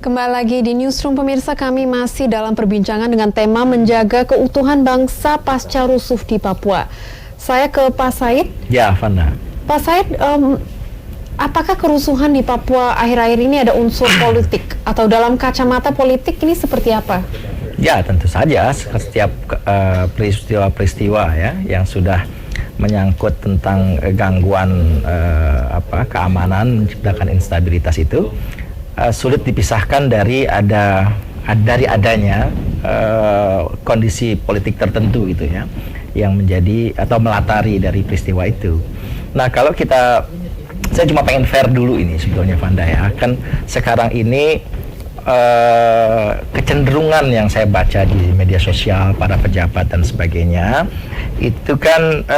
Kembali lagi di Newsroom pemirsa, kami masih dalam perbincangan dengan tema menjaga keutuhan bangsa pasca rusuh di Papua. Saya ke Pak Said. Ya, Vanda. Pak Said, apakah kerusuhan di Papua akhir-akhir ini ada unsur politik? Atau dalam kacamata politik ini seperti apa? Ya, tentu saja setiap peristiwa-peristiwa ya yang sudah menyangkut tentang gangguan keamanan, menciptakan instabilitas itu sulit dipisahkan dari adanya kondisi politik tertentu gitu ya, yang menjadi atau melatari dari peristiwa itu. Nah, kalau saya cuma pengen fair dulu ini sebetulnya, Vanda ya, kan sekarang ini kecenderungan yang saya baca di media sosial, para pejabat dan sebagainya, itu kan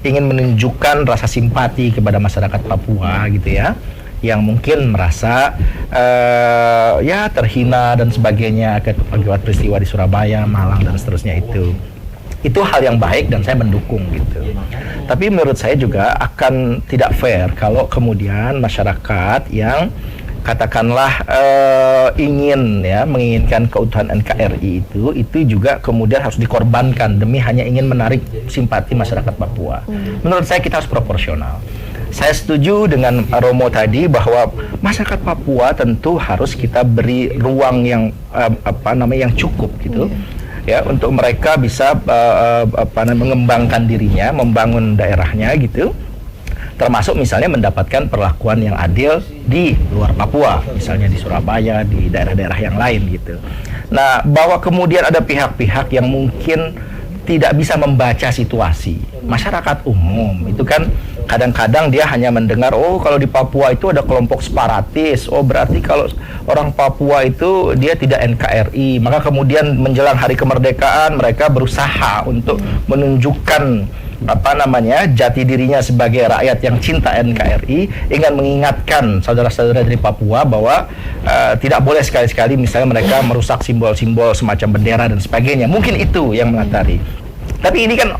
ingin menunjukkan rasa simpati kepada masyarakat Papua gitu ya, yang mungkin merasa ya terhina dan sebagainya akibat peristiwa di Surabaya, Malang dan seterusnya itu. Itu hal yang baik dan saya mendukung gitu. Tapi menurut saya juga akan tidak fair kalau kemudian masyarakat yang katakanlah menginginkan keutuhan NKRI itu juga kemudian harus dikorbankan demi hanya ingin menarik simpati masyarakat Papua. Menurut saya kita harus proporsional. Saya setuju dengan Romo tadi bahwa masyarakat Papua tentu harus kita beri ruang yang yang cukup gitu. Ya, untuk mereka bisa mengembangkan dirinya, membangun daerahnya gitu. Termasuk misalnya mendapatkan perlakuan yang adil di luar Papua, misalnya di Surabaya, di daerah-daerah yang lain gitu. Nah, bahwa kemudian ada pihak-pihak yang mungkin tidak bisa membaca situasi masyarakat umum, itu kan kadang-kadang dia hanya mendengar, oh kalau di Papua itu ada kelompok separatis, oh berarti kalau orang Papua itu dia tidak NKRI, maka kemudian menjelang hari kemerdekaan mereka berusaha untuk menunjukkan jati dirinya sebagai rakyat yang cinta NKRI, ingin mengingatkan saudara-saudara dari Papua bahwa tidak boleh sekali-sekali misalnya mereka merusak simbol-simbol semacam bendera dan sebagainya. Mungkin itu yang melatari. Tapi ini kan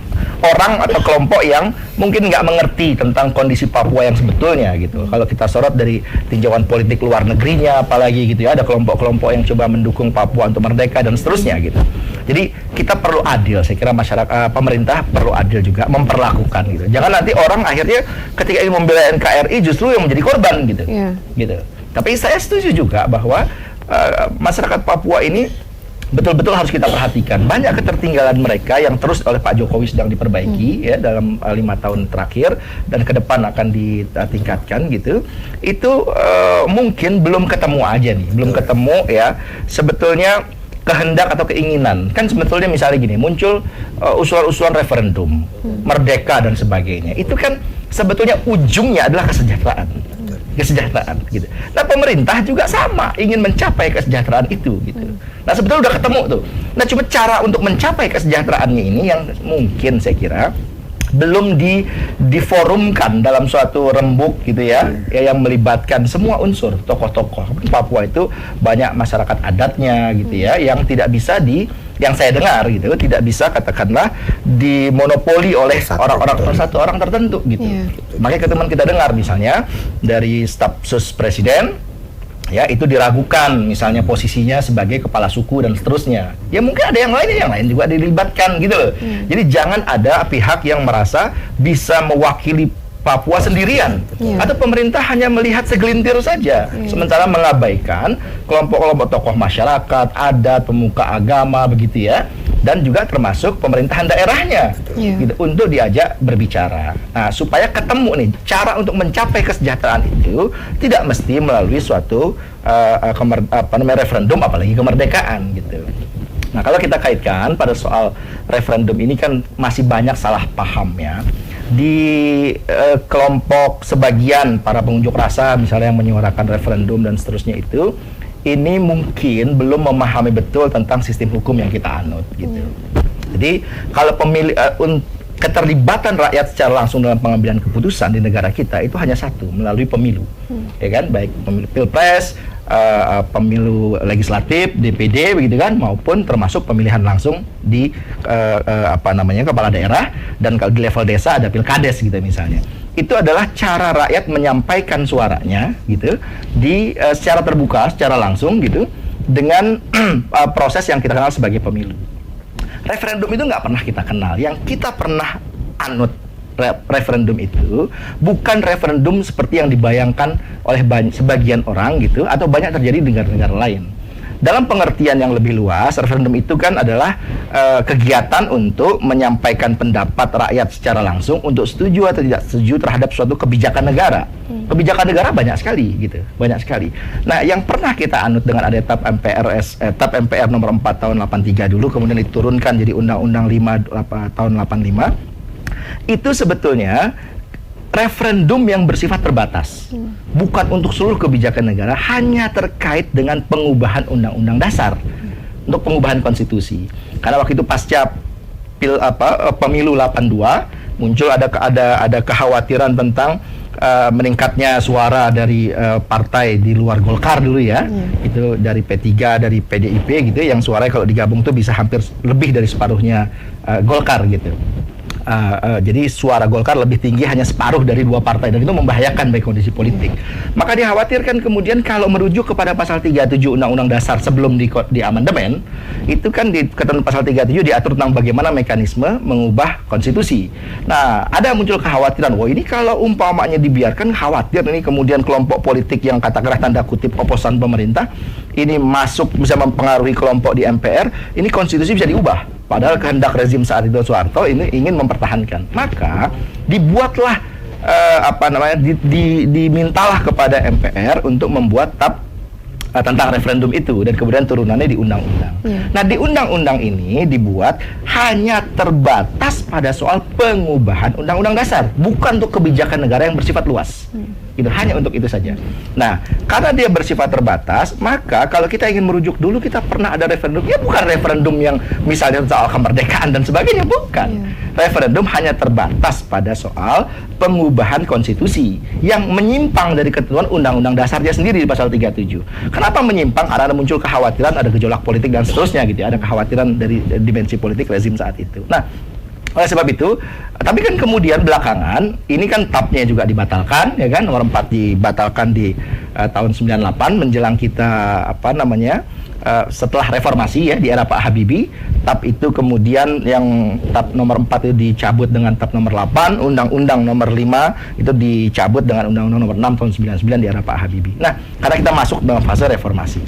orang atau kelompok yang mungkin nggak mengerti tentang kondisi Papua yang sebetulnya gitu. Kalau kita sorot dari tinjauan politik luar negerinya apalagi gitu ya, ada kelompok-kelompok yang coba mendukung Papua untuk merdeka dan seterusnya gitu. Jadi kita perlu adil, saya kira masyarakat, pemerintah perlu adil juga memperlakukan gitu. Jangan nanti orang akhirnya ketika ingin membela NKRI justru yang menjadi korban gitu. Gitu. Tapi saya setuju juga bahwa masyarakat Papua ini betul-betul harus kita perhatikan. Banyak ketertinggalan mereka yang terus oleh Pak Jokowi sedang diperbaiki ya dalam 5 tahun terakhir dan ke depan akan ditingkatkan gitu. Itu mungkin belum ketemu aja nih, belum ketemu ya sebetulnya kehendak atau keinginan. Kan sebetulnya misalnya gini, muncul usulan-usulan referendum, merdeka dan sebagainya. Itu kan sebetulnya ujungnya adalah kesejahteraan gitu. Nah, pemerintah juga sama ingin mencapai kesejahteraan itu gitu. Nah, sebetulnya udah ketemu tuh. Nah, cuma cara untuk mencapai kesejahteraannya ini yang mungkin saya kira belum diforumkan dalam suatu rembuk gitu ya, yang melibatkan semua unsur tokoh-tokoh. Papua itu banyak masyarakat adatnya gitu ya, yang tidak bisa yang saya dengar gitu, tidak bisa katakanlah dimonopoli oleh satu orang tertentu gitu. Makanya teman kita dengar misalnya dari staf sus presiden ya itu diragukan misalnya posisinya sebagai kepala suku dan seterusnya. Ya mungkin ada yang lain juga dilibatkan gitu loh. Jadi jangan ada pihak yang merasa bisa mewakili Papua sendirian atau pemerintah hanya melihat segelintir saja sementara mengabaikan kelompok-kelompok tokoh masyarakat, adat, pemuka agama begitu ya, dan juga termasuk pemerintahan daerahnya gitu, untuk diajak berbicara. Nah, supaya ketemu nih cara untuk mencapai kesejahteraan itu tidak mesti melalui suatu referendum apalagi kemerdekaan gitu. Nah, kalau kita kaitkan pada soal referendum ini kan masih banyak salah paham ya di kelompok sebagian para pengunjuk rasa misalnya yang menyuarakan referendum dan seterusnya itu, ini mungkin belum memahami betul tentang sistem hukum yang kita anut gitu. Jadi kalau keterlibatan rakyat secara langsung dalam pengambilan keputusan di negara kita itu hanya satu, melalui pemilu, ya kan, baik pemilu pilpres, pemilu legislatif, DPD begitu kan, maupun termasuk pemilihan langsung di kepala daerah, dan kalau di level desa ada pilkades gitu misalnya. itu adalah cara rakyat menyampaikan suaranya gitu secara terbuka, secara langsung gitu dengan proses yang kita kenal sebagai pemilu. Referendum itu nggak pernah kita kenal. Yang kita pernah anut referendum itu bukan referendum seperti yang dibayangkan oleh sebagian orang gitu atau banyak terjadi di negara-negara lain. Dalam pengertian yang lebih luas, referendum itu kan adalah kegiatan untuk menyampaikan pendapat rakyat secara langsung untuk setuju atau tidak setuju terhadap suatu kebijakan negara. Kebijakan negara banyak sekali gitu, banyak sekali. Nah, yang pernah kita anut dengan ada TAP MPR nomor 4 tahun 83 dulu, kemudian diturunkan jadi Undang-Undang 5 tahun 85. Itu sebetulnya referendum yang bersifat terbatas, bukan untuk seluruh kebijakan negara, hanya terkait dengan pengubahan undang-undang dasar untuk pengubahan konstitusi. Karena waktu itu pasca pemilu 82 muncul ada kekhawatiran tentang meningkatnya suara dari partai di luar Golkar dulu ya, itu dari P3, dari PDIP gitu, yang suaranya kalau digabung tuh bisa hampir lebih dari separuhnya Golkar gitu. Jadi suara Golkar lebih tinggi hanya separuh dari dua partai, dan itu membahayakan bagi kondisi politik. Maka dikhawatirkan kemudian kalau merujuk kepada pasal 37 Undang-Undang Dasar sebelum di amandemen, itu kan di ketentuan pasal 37 diatur tentang bagaimana mekanisme mengubah konstitusi. Nah, ada muncul kekhawatiran, wah ini kalau umpamanya dibiarkan, khawatir ini kemudian kelompok politik yang katakanlah tanda kutip oposan pemerintah ini masuk bisa mempengaruhi kelompok di MPR, ini konstitusi bisa diubah. Padahal kehendak rezim saat itu Soeharto ini ingin mempertahankan. Maka dibuatlah dimintalah kepada MPR untuk membuat TAP tentang referendum itu, dan kemudian turunannya di undang-undang. Nah, di undang-undang ini dibuat hanya terbatas pada soal pengubahan undang-undang dasar, bukan untuk kebijakan negara yang bersifat luas. Gitu, hanya untuk itu saja. Nah, karena dia bersifat terbatas, maka kalau kita ingin merujuk dulu, kita pernah ada referendum, ya bukan referendum yang misalnya soal kemerdekaan dan sebagainya, bukan. Referendum hanya terbatas pada soal pengubahan konstitusi yang menyimpang dari ketentuan undang-undang dasarnya sendiri di pasal 37. Kenapa menyimpang? Karena ada muncul kekhawatiran, ada gejolak politik dan seterusnya gitu ya. Ada kekhawatiran dari dimensi politik rezim saat itu. Nah, oleh sebab itu, tapi kan kemudian belakangan ini kan TAP-nya juga dibatalkan, ya kan, nomor 4 dibatalkan di tahun 98 menjelang kita setelah reformasi ya di era Pak Habibie. TAP itu kemudian yang TAP nomor 4 itu dicabut dengan TAP nomor 8, Undang-Undang nomor 5 itu dicabut dengan Undang-Undang nomor 6 tahun 99 di era Pak Habibie. Nah, karena kita masuk dalam fase reformasi.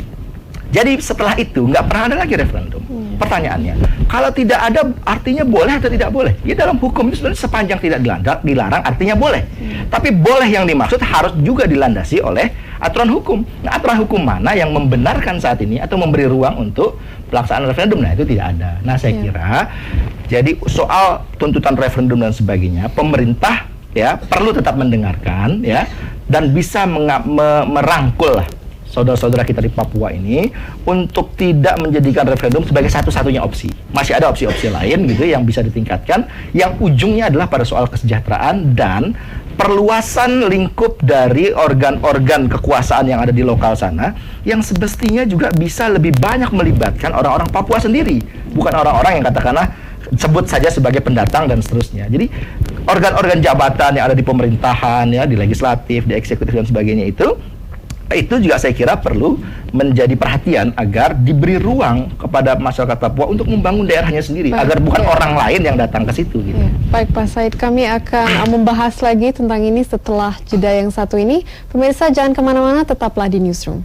Jadi setelah itu nggak pernah ada lagi referendum. Pertanyaannya, kalau tidak ada artinya boleh atau tidak boleh? Ya dalam hukum itu sebenarnya sepanjang tidak dilarang artinya boleh. Tapi boleh yang dimaksud harus juga dilandasi oleh aturan hukum. Nah, aturan hukum mana yang membenarkan saat ini atau memberi ruang untuk pelaksanaan referendum? Nah, itu tidak ada. Nah, saya kira jadi soal tuntutan referendum dan sebagainya, pemerintah ya perlu tetap mendengarkan ya dan bisa merangkul lah saudara-saudara kita di Papua ini untuk tidak menjadikan referendum sebagai satu-satunya opsi. Masih ada opsi-opsi lain gitu yang bisa ditingkatkan, yang ujungnya adalah pada soal kesejahteraan dan perluasan lingkup dari organ-organ kekuasaan yang ada di lokal sana, yang semestinya juga bisa lebih banyak melibatkan orang-orang Papua sendiri, bukan orang-orang yang katakanlah sebut saja sebagai pendatang dan seterusnya. Jadi organ-organ jabatan yang ada di pemerintahan ya, di legislatif, di eksekutif dan sebagainya itu juga saya kira perlu menjadi perhatian agar diberi ruang kepada masyarakat Papua untuk membangun daerahnya sendiri, agar bukan orang lain yang datang ke situ gitu. Baik Pak Said, kami akan membahas lagi tentang ini setelah jeda yang satu ini. Pemirsa jangan kemana-mana, tetaplah di Newsroom.